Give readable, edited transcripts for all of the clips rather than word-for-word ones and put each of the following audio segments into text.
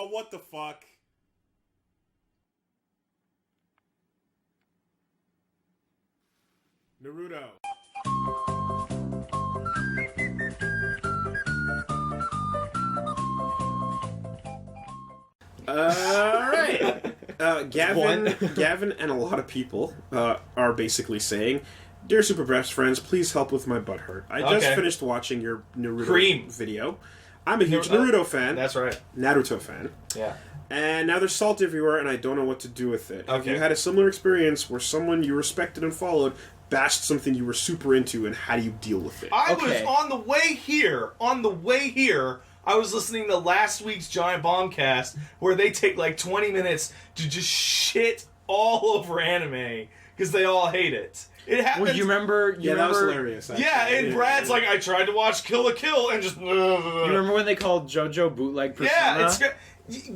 Oh, what the fuck? Naruto. Alright. Gavin and a lot of people are basically saying, "Dear Super Best Friends, please help with my butt hurt. I just finished watching your Naruto video. I'm a huge Naruto fan. That's right. Naruto fan. Yeah. And now there's salt everywhere, and I don't know what to do with it. Have you had a similar experience where someone you respected and followed bashed something you were super into, and how do you deal with it?" I was on the way here. I was listening to last week's Giant Bombcast, where they take like 20 minutes to just shit all over anime because they all hate it. It happens. Well, you remember? That was hilarious. Actually. Yeah, and Brad's like, I tried to watch Kill la Kill and just. You remember when they called JoJo bootleg Persona? Yeah, it's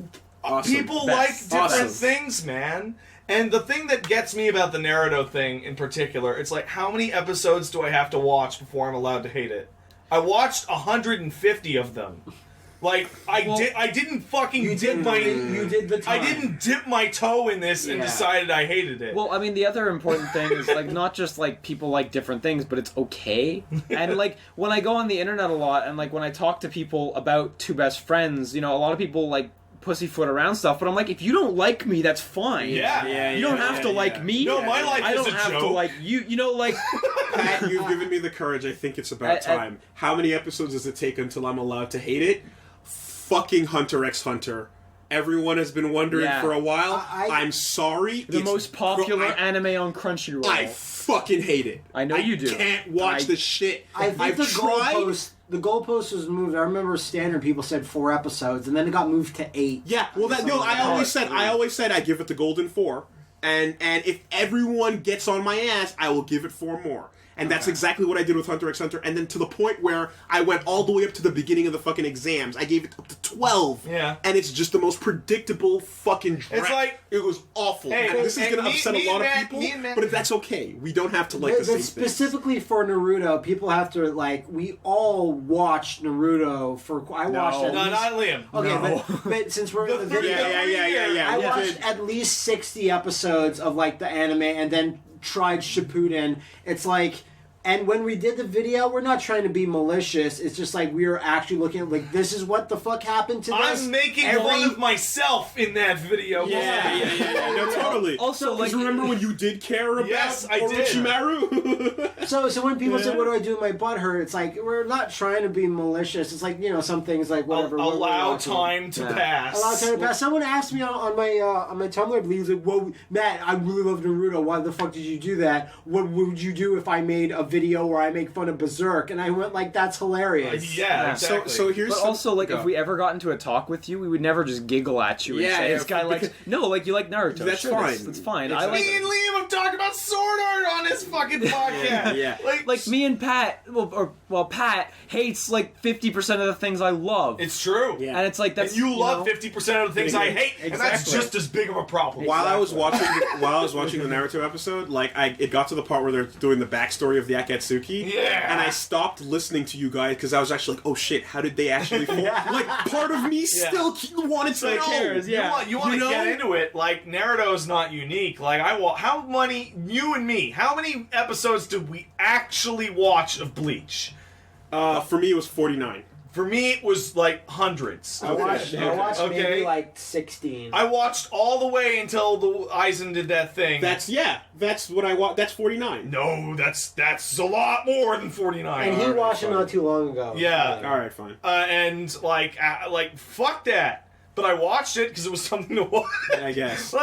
awesome. People like different things, man. And the thing that gets me about the Naruto thing in particular, it's like, how many episodes do I have to watch before I'm allowed to hate it? I watched 150 of them. Like, I didn't fucking dip my... You did the time. I didn't dip my toe in this and decided I hated it. Well, I mean, the other important thing is, like, not just, like, people like different things, but it's okay. And, like, when I go on the internet a lot, and, like, when I talk to people about Two Best Friends, you know, a lot of people, like, pussyfoot around stuff, but I'm like, if you don't like me, that's fine. You don't have to like me. No, my life I is don't a have joke. to like you. You know, like Pat, you've given me the courage. I think it's about time. How many episodes does it take until I'm allowed to hate it? Fucking Hunter x Hunter. Everyone has been wondering for a while. I'm sorry. The most popular anime on Crunchyroll. I fucking hate it. I know you do. I can't watch this shit. I think the goalpost was moved. I remember standard people said 4 episodes, and then it got moved to 8. Yeah, well, I always said I give it the golden 4, and if everyone gets on my ass, I will give it 4 more. And that's exactly what I did with Hunter x Hunter. And then to the point where I went all the way up to the beginning of the fucking exams. I gave it up to 12. Yeah. And it's just the most predictable fucking drag. It's like... It was awful. Hey, and this is going to upset a lot of people, but that's okay. We don't have to like the same thing. Specifically for Naruto, people have to, like... We all watched Naruto for... watched No, not Liam. Okay, but since we're in the video... Yeah. I watched at least 60 episodes of, like, the anime, and then tried Shippuden. It's like, and when we did the video, we're not trying to be malicious. It's just like we were actually looking at, like, this is what the fuck happened to this. I'm making fun of myself in that video. Yeah. No, totally. Also, like, remember when you did care about Orochimaru? So when people say, "What do I do with my butt hurt?" It's like we're not trying to be malicious. It's like, you know, some things like whatever. Allow time to pass. Allow time to pass. Someone asked me on my Tumblr, I believe, like, "Well, Matt, I really love Naruto. Why the fuck did you do that? What would you do if I made a video where I make fun of Berserk?" And I went like, "That's hilarious." Yeah, exactly. So here's. But also, like, if we ever got into a talk with you, we would never just giggle at you and say, "This guy likes." No, like, you like Naruto. That's fine. That's fine. Exactly. Me and Liam have talked about sword art on this fucking podcast. Yeah. Like me and Pat, Pat hates like 50% of the things I love. It's true. Yeah. And it's like that's and you love 50% of the things I hate, and that's just as big of a problem. While I was watching the Naruto episode, like it got to the part where they're doing the backstory of the Akatsuki. Yeah. And I stopped listening to you guys because I was actually like, oh shit, how did they actually fall? Like, part of me still wanted to know. Cares, yeah. You want to get into it. Like, Naruto's not unique. Like, how many episodes did we actually watch of Bleach? For me, it was 49. For me, it was like hundreds. I watched maybe like 16. I watched all the way until the Aizen did that thing. That's what I watched. That's 49. No, that's a lot more than 49. And he watched it not too long ago. Yeah. All right, fine. And like fuck that. But I watched it because it was something to watch. I guess.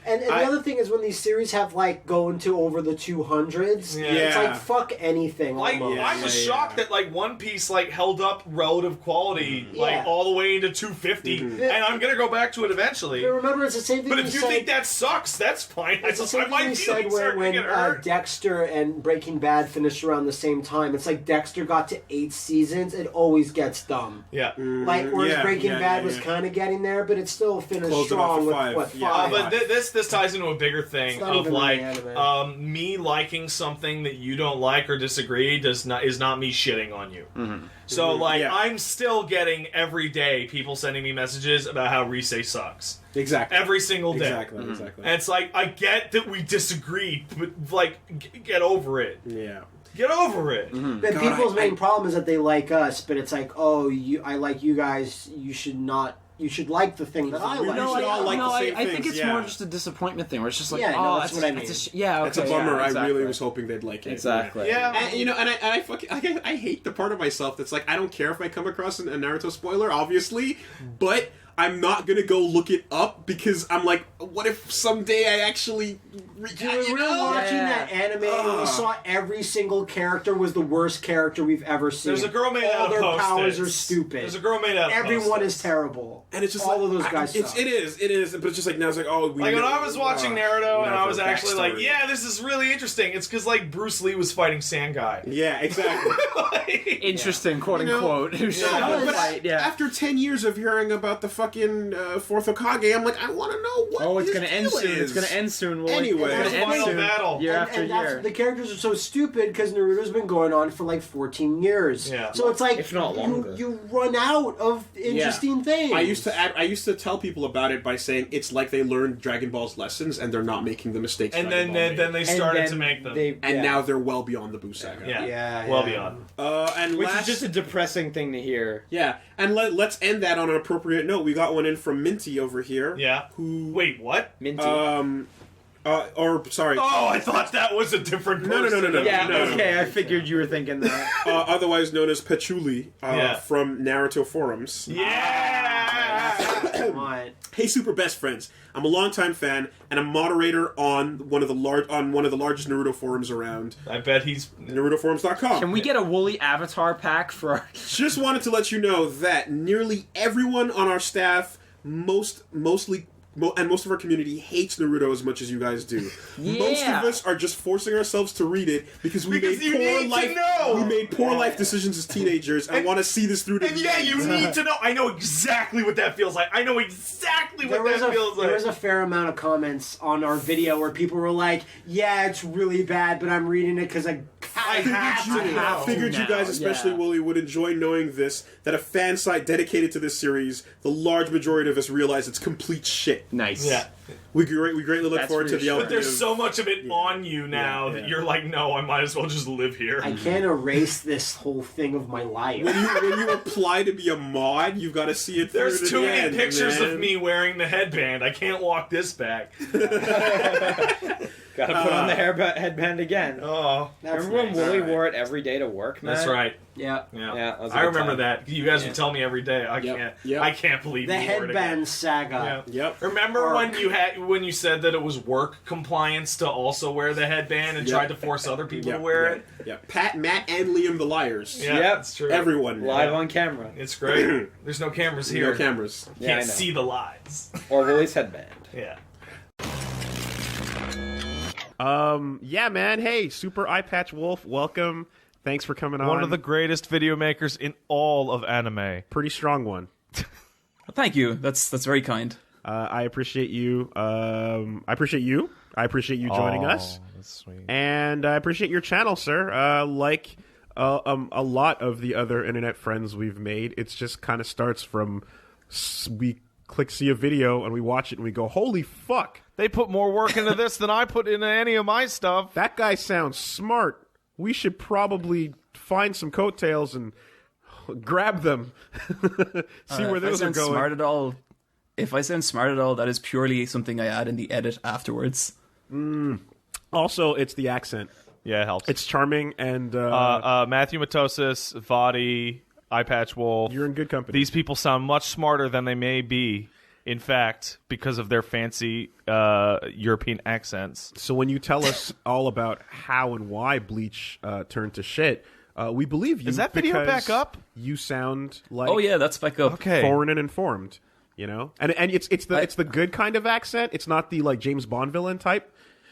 And the other thing is when these series have like going to over the 200s, it's like fuck anything. Like I was shocked that like One Piece like held up relative quality like all the way into 250, and I'm gonna go back to it eventually. But remember, it's the same thing. But if you think that sucks, that's fine. It's the same thing you said when Dexter and Breaking Bad finished around the same time. It's like Dexter got to 8 seasons. It always gets dumb. Yeah. Like whereas Breaking Bad was kind of getting there, but it's still finished Closed it off strong with at 5. what, Yeah. 5. But this ties into a bigger thing It's not of even like really anime. me liking something that you don't like or disagree is not me shitting on you. So like Yeah. I'm still getting every day people sending me messages about how Rise sucks. Exactly. Every single day. Exactly. Exactly. And it's like I get that we disagree, but like get over it. Yeah. Get over it. But people's main problem is that they like us, but it's like, oh, I like you guys. You should not. You should like the thing that I We like. should all like the same I think things, it's yeah. more just a disappointment thing, where it's just like, Yeah, oh, no, that's what I mean. yeah, okay, It's a bummer. yeah, exactly. I really was hoping they'd like it. Exactly. Yeah. And, you know, and I hate the part of myself that's like, I don't care if I come across a Naruto spoiler, obviously, but I'm not gonna go look it up because I'm like, what if someday I actually, Dude, we were watching that anime and we saw every single character was the worst character we've ever seen. There's a girl made All out of their Post-its. powers are stupid. There's a girl made out of Everyone Post-its. is terrible. And it's just all like, of those guys. Suck. It is, but it's just like now it's like, oh, we Like when know- I was watching Naruto and I whatever, was actually like, backstory. yeah, this is really interesting. It's because like Bruce Lee was fighting Sangai. Yeah, exactly. Interesting, quote You know, unquote. Who should Yeah, have but fight? Yeah. after 10 years of hearing about the fucking fourth Hokage, I'm like, I want to know what Oh, it's his gonna end deal soon. is. It's gonna end soon. Will Anyway. it's That's gonna end final soon. battle. Year And after that's, year. the characters are so stupid because Naruto's been going on for like 14 years. Yeah. So it's like If not longer. you run out of interesting things. I used to tell people about it by saying it's like they learned Dragon Ball's lessons and they're not making the mistakes. And Dragon then Ball made. they And started then to make them. And now they're well beyond the Buu saga. yeah. Yeah, Well yeah. beyond. And which last, is just a depressing thing to hear. yeah, and let's end that on an appropriate note. We got one in from Minty over here. Yeah. Who? Wait, what? Minty. Or sorry. Oh, I thought that was a different No, person. no. yeah, no. okay, I figured you were thinking that. Otherwise known as Patchouli, Yeah. from Naruto forums. Yeah. Come on. Hey, super best friends! I'm a longtime fan and a moderator on one of the largest Naruto forums around. I bet he's. NarutoForums.com. Can we get a woolly avatar pack for our... Just wanted to let you know that nearly everyone on our staff, most of our community hates Naruto as much as you guys do. Yeah. Most of us are just forcing ourselves to read it because we Because you need to know. We made poor life decisions as teenagers and want to see this through to And the yeah, end. you need to know. I know exactly what that feels like. I know exactly what that feels like. There was a fair amount of comments on our video where people were like, "Yeah, it's really bad, but I'm reading it because I have to." I figured you guys, especially yeah. Wooly, would enjoy knowing this, that a fan site dedicated to this series, the large majority of us realize it's complete shit. Nice. Yeah. We greatly look That's forward to the reassuring. But there's so much of it on you now yeah. that you're like, no, I might as well just live here. I can't erase this whole thing of my life. when you apply to be a mod, you've got to see it through There's to too the many end, pictures man. of me wearing the headband. I can't walk this back. Gotta put on the headband again. Oh, That's Remember when nice. Wooly Alright. wore it every day to work, man? that's right. Yeah. Yeah, Yeah, that was a I good remember time. that. You guys would tell me every day. I Yep. can't. Yep. I can't believe The you wore it again. headband saga. Yeah. Yep. Remember Arc. when you said that it was work compliance to also wear the headband and Yep. tried to force other people Yep. to wear Yep. it? Yep. Pat, Matt, and Liam the liars. Yeah, Yep. that's true. Everyone. Live Yeah. on camera. It's great. There's no cameras here. No cameras. You Yeah, I can't know. see the lies. Or Wooly's headband. Yeah. Yeah, man. Hey, Super Eyepatch Wolf, welcome. Thanks for coming on. One of the greatest video makers in all of anime. pretty strong one. Thank you. That's very kind. I appreciate you. I appreciate you. I appreciate you joining us, That's sweet. and I appreciate your channel, sir. Like a lot of the other internet friends we've made, it's just kind of starts from we see a video and we watch it and we go, "Holy fuck, They put more work into this than I put into any of my stuff. that guy sounds smart. We should probably find some coattails and grab them, see where If I those are sound going." smart at all, if I sound smart at all, that is purely something I add in the edit afterwards. Also, it's the accent. Yeah, it helps. It's charming, and Matthew Matosis, Vadi, Eyepatch Wolf. you're in good company. These people sound much smarter than they may be, in fact, because of their fancy European accents. So when you tell us all about how and why Bleach turned to shit, we believe you. Is that video because back up? You sound like Oh yeah, that's back up. Okay. foreign and informed. You know, and it's the good kind of accent. It's not the like James Bond villain type.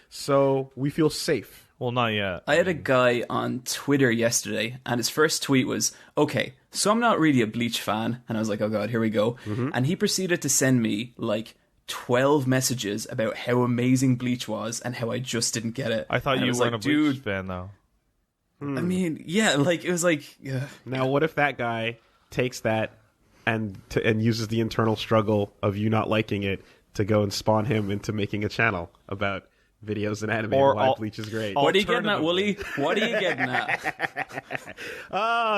So we feel safe Well, not yet. I had a guy on Twitter yesterday, and his first tweet was, okay, so I'm not really a Bleach fan. And I was like, oh god, here we go. And he proceeded to send me, like, 12 messages about how amazing Bleach was and how I just didn't get it. I thought and you weren't like, a Bleach fan, though. I mean, yeah, like, it was like... Now, what if that guy takes that and uses the internal struggle of you not liking it to go and spawn him into making a channel about videos and anime and why Bleach is great? What are you getting at, Wooly? What are you getting at?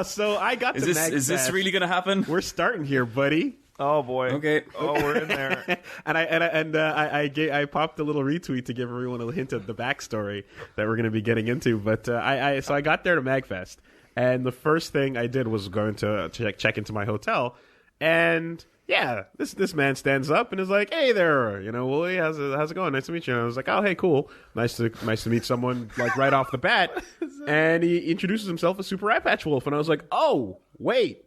So I got Is this really going to happen? We're starting here, buddy. Oh boy. Okay. Oh, we're in there. I popped a little retweet to give everyone a hint of the backstory that we're going to be getting into. But so I got there to MagFest, and the first thing I did was going to check into my hotel, and yeah, this man stands up and is like, "Hey there, Wooly, how's it going? Nice to meet you." And I was like, "Oh, hey, cool, nice to meet someone like right off the bat." And he introduces himself as Super Eyepatch Wolf, and I was like, "Oh, wait,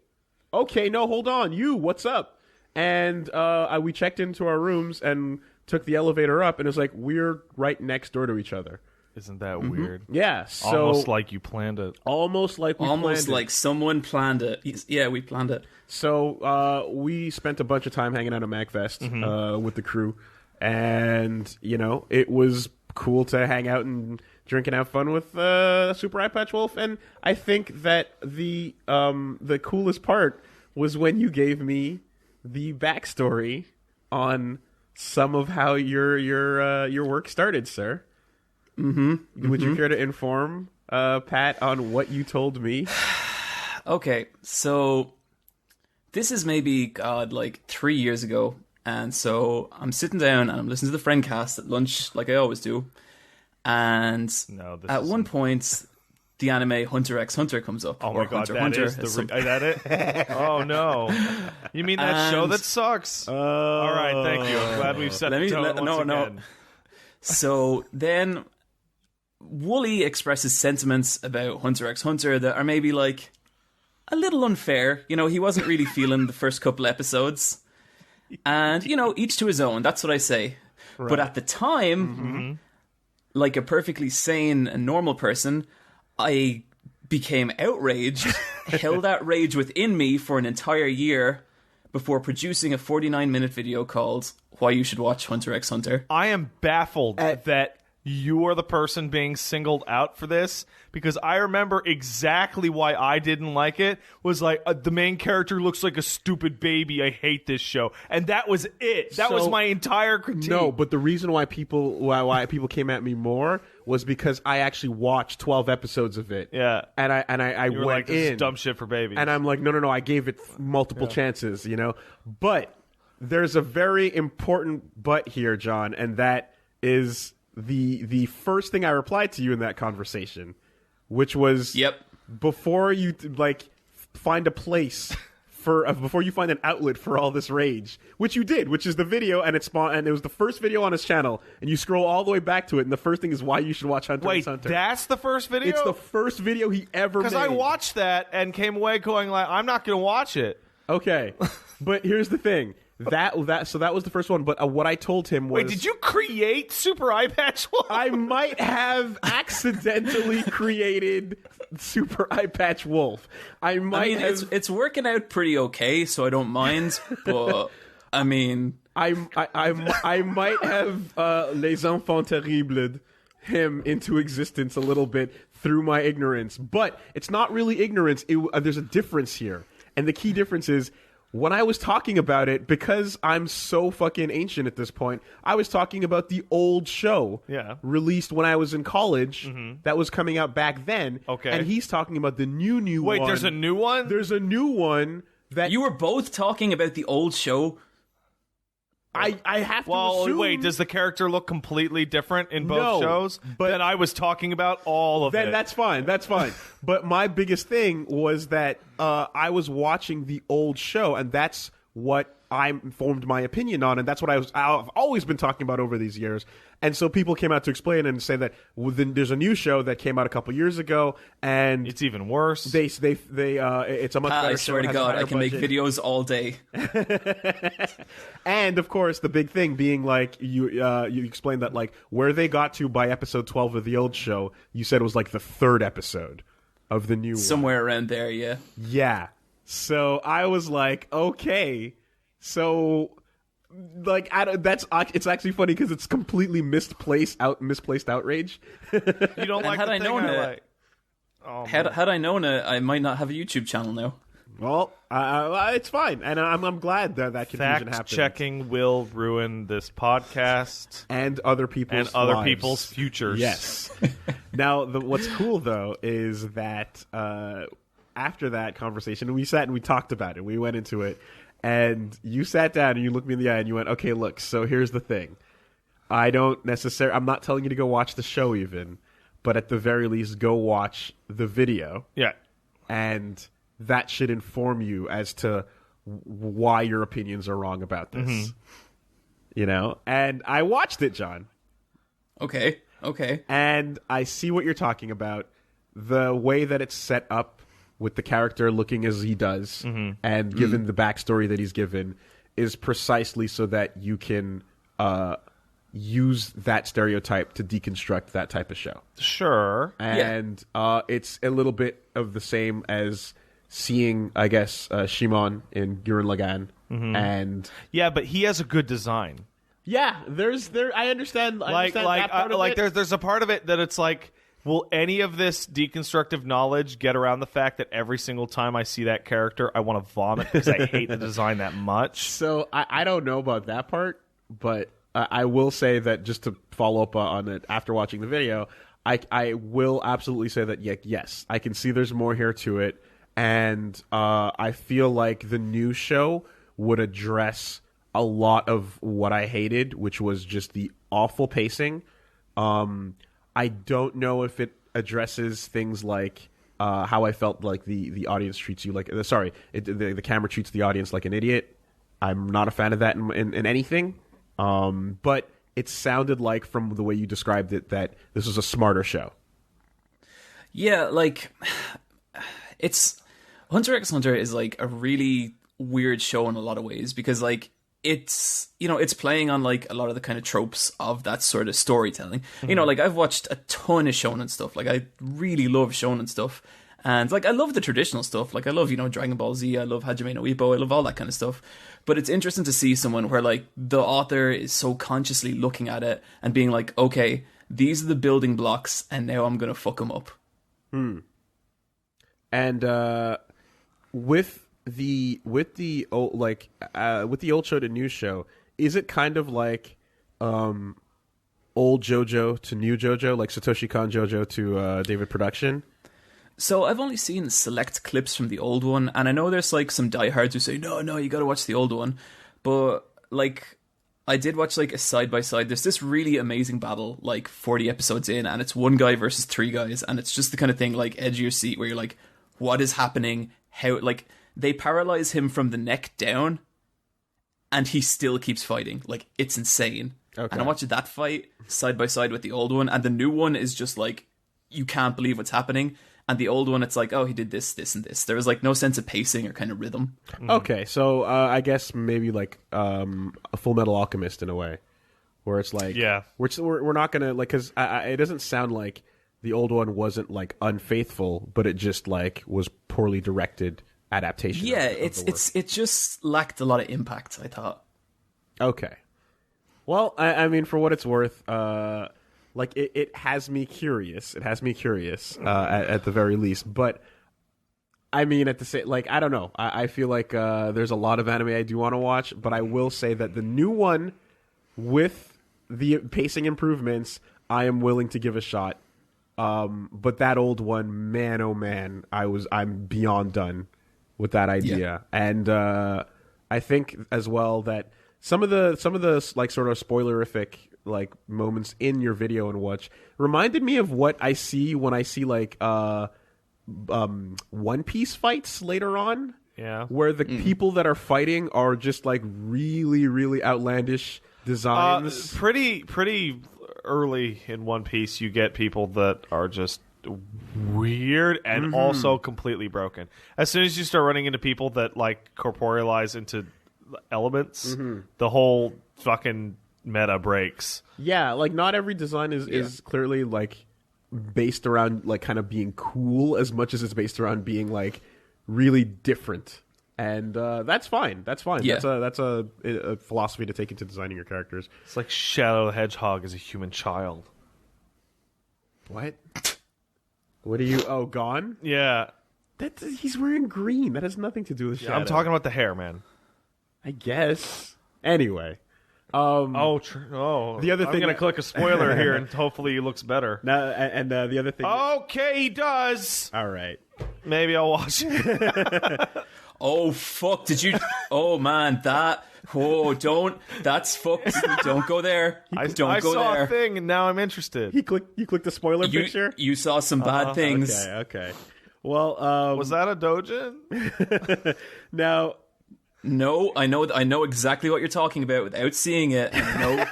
okay, no, hold on, what's up?" And we checked into our rooms and took the elevator up, and it's like we're right next door to each other. Isn't that weird? Yeah, so almost like you planned it. Almost like someone planned it. Yeah, we planned it. So we spent a bunch of time hanging out at MagFest with the crew, and it was cool to hang out and drink and have fun with Super Eyepatch Wolf. And I think that the coolest part was when you gave me the backstory on some of how your work started, sir. Would you care to inform Pat on what you told me? Okay, so this is maybe like 3 years ago, and so I'm sitting down and I'm listening to the FriendCast at lunch, like I always do, and at one point the anime Hunter x Hunter comes up. Oh my god, Hunter, is that it? Oh no. You mean that show that sucks? All right, thank you. I'm glad we've set the tone once again. So then Wooly expresses sentiments about Hunter x Hunter that are maybe like a little unfair. He wasn't really feeling the first couple episodes. And, each to his own. That's what I say. Right. But at the time, like a perfectly sane and normal person, I became outraged, held that rage within me for an entire year before producing a 49-minute video called Why You Should Watch Hunter x Hunter. I am baffled that you are the person being singled out for this, because I remember exactly why I didn't like it. Was like, the main character looks like a stupid baby. I hate this show. And that was it. That was my entire critique. No, but the reason why people came at me more was because I actually watched 12 episodes of it. Yeah. And I you were went like, this in. is dumb shit for babies. And I'm like, no, I gave it multiple chances, But there's a very important but here, John, and that is the first thing I replied to you in that conversation, which was before you find a place before you find an outlet for all this rage, which you did, which is the video, and it was the first video on his channel, and you scroll all the way back to it, and the first thing is why you should watch Hunter x Hunter. Wait, that's the first video? It's the first video he ever made. Because I watched that and came away going like, I'm not going to watch it. Okay, but here's the thing. So that was the first one, but what I told him was... Wait, did you create Super Eyepatch Wolf? I might have accidentally created Super Eyepatch Wolf. It's working out pretty okay, so I don't mind, but I mean... I might have Les Enfants Terribles him into existence a little bit through my ignorance, but it's not really ignorance. There's a difference here, and the key difference is... When I was talking about it, because I'm so fucking ancient at this point, I was talking about the old show released when I was in college that was coming out back then. Okay. And he's talking about the new one. Wait, there's a new one? There's a new one that... You were both talking about the old show? I have to assume... wait, does the character look completely different in both shows? But then I was talking about all of it. Then that's fine. But my biggest thing was that I was watching the old show, and that's what I formed my opinion on, and that's what I've always been talking about over these years. And so people came out to explain and say that there's a new show that came out a couple years ago, and It's even worse. it's a much better I show. swear It to has a God, I higher can make budget. videos all day. And of course, the big thing being like you explained that like where they got to by episode 12 of the old show, you said it was like the third episode of the new one. Somewhere around there, yeah. Yeah. So I was like, okay, so like it's actually funny because it's completely misplaced outrage. You don't like had the I thing known I it- like. Oh, Had I known it, I might not have a YouTube channel now. Well, it's fine, and I'm glad that confusion happened. fact checking will ruin this podcast And other people's lives. futures. Yes. Now, what's cool though is that after that conversation, we sat and we talked about it. We went into it, and you sat down and you looked me in the eye and you went, "Okay, look. So here's the thing. I'm not telling you to go watch the show even, but at the very least, go watch the video, Yeah. and that should inform you as to why your opinions are wrong about this." Mm-hmm. You know, and I watched it, John. Okay. And I see what you're talking about. The way that it's set up with the character looking as he does and given the backstory that he's given is precisely so that you can use that stereotype to deconstruct that type of show. Sure. And it's a little bit of the same as seeing, I guess, Shimon in Gurren Lagann. And Yeah, but he has a good design. yeah, I understand. I understand that part of it. There's a part of it that it's like, will any of this deconstructive knowledge get around the fact that every single time I see that character, I want to vomit because I hate the design that much? So I don't know about that part, but I will say that just to follow up on it after watching the video, I will absolutely say that yes, I can see there's more here to it, and I feel like the new show would address a lot of what I hated, which was just the awful pacing. I don't know if it addresses things like how I felt like the audience treats you like the camera treats the audience like an idiot. I'm not a fan of that in anything. But it sounded like from the way you described it that this was a smarter show. Yeah, like it's Hunter x Hunter is like a really weird show in a lot of ways because like it's playing on like a lot of the kind of tropes of that sort of storytelling. You know, like I've watched a ton of shonen stuff. Like I really love shonen stuff. And like I love the traditional stuff. Like I love, Dragon Ball Z, I love Hajime no Ippo, I love all that kind of stuff. But it's interesting to see someone where like the author is so consciously looking at it and being like, okay, these are the building blocks and now I'm going to fuck them up. And with the old show to new show, is it kind of like old JoJo to new JoJo, like Satoshi Kon JoJo to David Production? So I've only seen select clips from the old one, and I know there's like some diehards who say, no, you gotta watch the old one. But like I did watch like a side-by-side. There's this really amazing battle like 40 episodes in, and it's one guy versus three guys, and it's just the kind of thing like edge of your seat where you're like, what is happening? How, like, they paralyze him from the neck down and he still keeps fighting. Like, it's insane. Okay. And I watched that fight side by side with the old one, and the new one is just like, you can't believe what's happening. And the old one, it's like, oh, he did this, this, and this. There was like no sense of pacing or kind of rhythm. Okay, so I guess maybe like a Full Metal Alchemist in a way, where it's like, Yeah. we're not gonna like, because it doesn't sound like the old one wasn't like unfaithful, but it just like was poorly directed adaptation. Yeah, of the work. it just lacked a lot of impact, I thought. Okay. Well, I mean, for what it's worth, like it has me curious. It has me curious at the very least. But I mean, at the same, like, I don't know. I feel like there's a lot of anime I do want to watch, but I will say that the new one with the pacing improvements, I am willing to give a shot. But that old one, man, oh man, I'm beyond done with that idea. Yeah. And I think as well that some of the like sort of spoilerific like moments in your video and watch reminded me of what I see when I see like One Piece fights later on. Yeah. where the people that are fighting are just like really, really outlandish designs. Pretty early in One Piece, you get people that are just weird and also completely broken. As soon as you start running into people that like corporealize into elements, the whole fucking meta breaks. Yeah, like not every design is clearly like based around like kind of being cool as much as it's based around being like really different. And that's fine. That's fine. Yeah. That's a philosophy to take into designing your characters. It's like Shadow the Hedgehog is a human child. What? What are you? Oh, gone? Yeah. He's wearing green. That has nothing to do with Shadow. I'm talking about the hair, man. I guess. Anyway. The other thing, I'm gonna click a spoiler here, and hopefully he looks better. No, and the other thing. Okay, he does. All right. Maybe I'll watch it. Oh fuck! Did you? Oh man, that. Oh, don't. That's fucked. Don't go there. Don't I go saw there. a thing, and now I'm interested. You clicked the spoiler picture. You saw some bad things. Okay. Well, was that a Dojin? now. No, I know exactly what you're talking about without seeing it. No.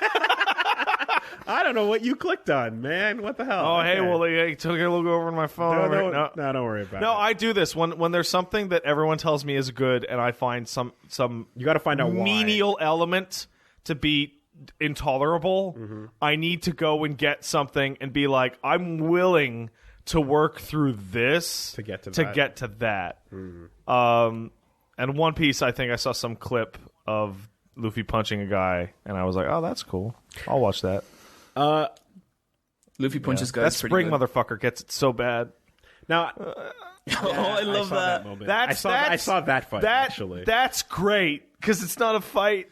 I don't know what you clicked on, man. What the hell? Oh, Okay. hey, well, he took a look over my phone. No, don't worry about it. No, I do this when there's something that everyone tells me is good, and I find some you got to find out why. menial element to be intolerable. I need to go and get something and be like, I'm willing to work through this to get to that. And One Piece, I think I saw some clip of Luffy punching a guy, and I was like, oh, that's cool. I'll watch that. Luffy punches guys. That pretty spring good. motherfucker gets it so bad. Now, I love saw that. moment. I saw that fight actually. That's great because it's not a fight.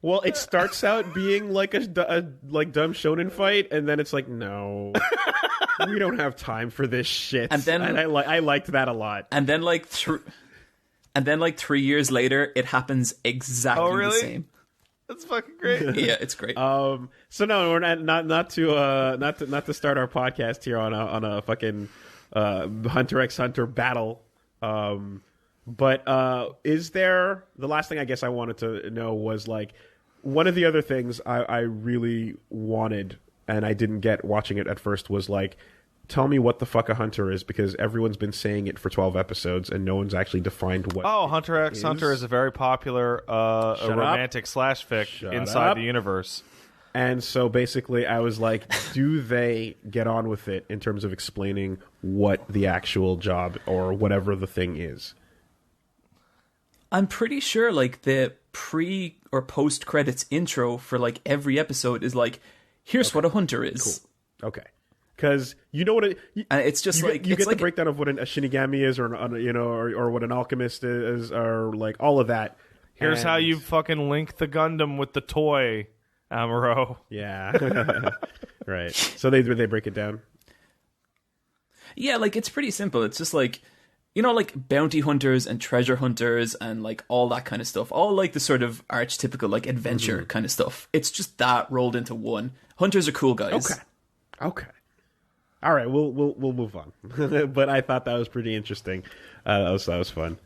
Well, it starts out being like a dumb shonen fight, and then it's like, no, we don't have time for this shit. And then I liked that a lot. And then like 3 years later, it happens exactly really? the same. That's fucking great. Yeah, it's great. So no, we're not to start our podcast here on a fucking Hunter x Hunter battle. But is there, the last thing I guess I wanted to know was like one of the other things I really wanted and I didn't get watching it at first was like, tell me what the fuck a hunter is, because everyone's been saying it for 12 episodes and no one's actually defined what. Oh, Hunter x Hunter is a very popular a romantic slash fic inside the universe. And so basically I was like, do they get on with it in terms of explaining what the actual job or whatever the thing is? I'm pretty sure like the pre or post credits intro for like every episode is like, here's what a hunter is. Cool. Okay. Because you know what and it's just you like get it's the like breakdown of what a Shinigami is, or what an alchemist is, or like all of that. Here's how you fucking link the Gundam with the toy, Amuro. Yeah, right. So they break it down. Yeah, like it's pretty simple. It's just like, you know, like bounty hunters and treasure hunters and like all that kind of stuff. All like the sort of archetypical like adventure kind of stuff. It's just that rolled into one. Hunters are cool guys. Okay. All right, we'll move on. But I thought that was pretty interesting. That was fun.